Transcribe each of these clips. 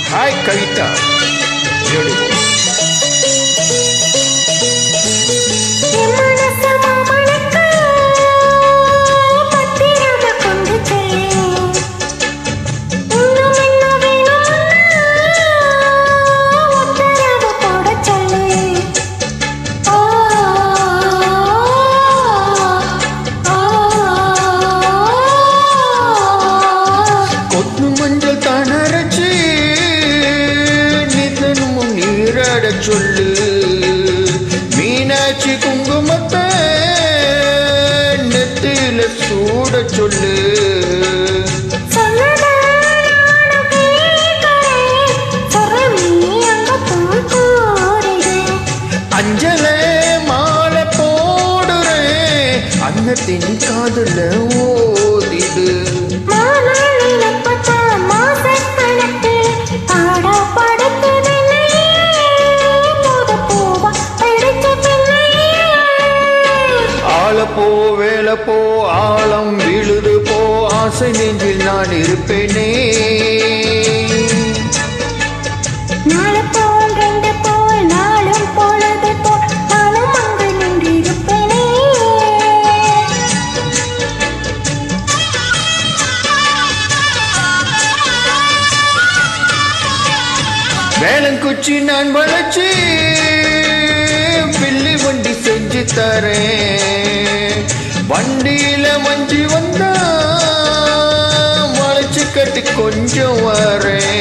Hi Kavita. Beautiful. சொல்லு மீனாட்சி குங்குமத்தை நெத்தில சூட சொல்லு அஞ்சல மாலை போடுறேன் அன்னத்தின் காதுல ஓதிடு போ வேலை போ ஆழம் விழுது போ ஆசை நெஞ்சில் நான் இருப்பேனே வேலங்குச்சி நான் வளைச்சி பில்லி வண்டி செஞ்சு தரேன் வண்டியில மஞ்சி வந்தா வளைச்சு கட்டி கொஞ்சம் வரேன்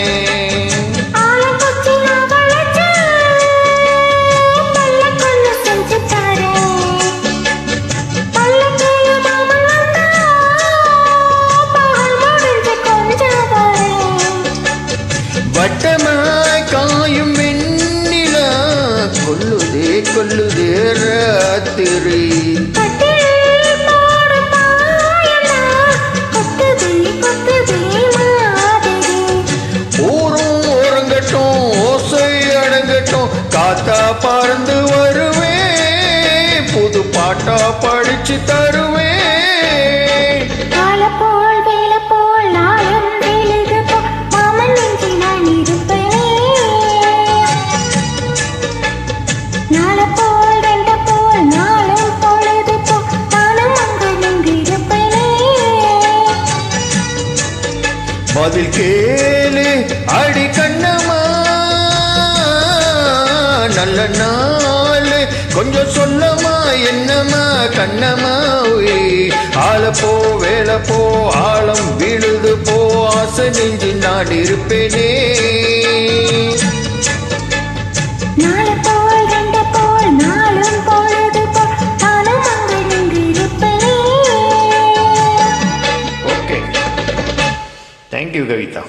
வட்டமாய் காயும் வெண்ணிலா கொல்லுதே கொல்லுதே ராத்திரி காத்தா பறந்து வருவேன் புது பாட்டா படிச்சு தருவேன் போல் வேலை போல் நாளும் வேலைது போ மாமன் நெஞ்சி நான் இருப்பேனே நாள போல் ரெண்ட போல் நாளும் பொழுது போ நானும் அங்கு நின்றிருப்பேனே பதில் கேளு அடி கண்ணம்மா நல்ல நாள் கொஞ்சம் சொல்லமா என்னமா கண்ணமா ஆள போ வேலை போ ஆழம் விழுது போ ஆசை நெஞ்சு நான் இருப்பேனே நாள போல் ரெண்ட போல் நாளும் பொழுது போ நானும் அங்கு நின்றிருப்பேனே. Okay, thank you Kavitha.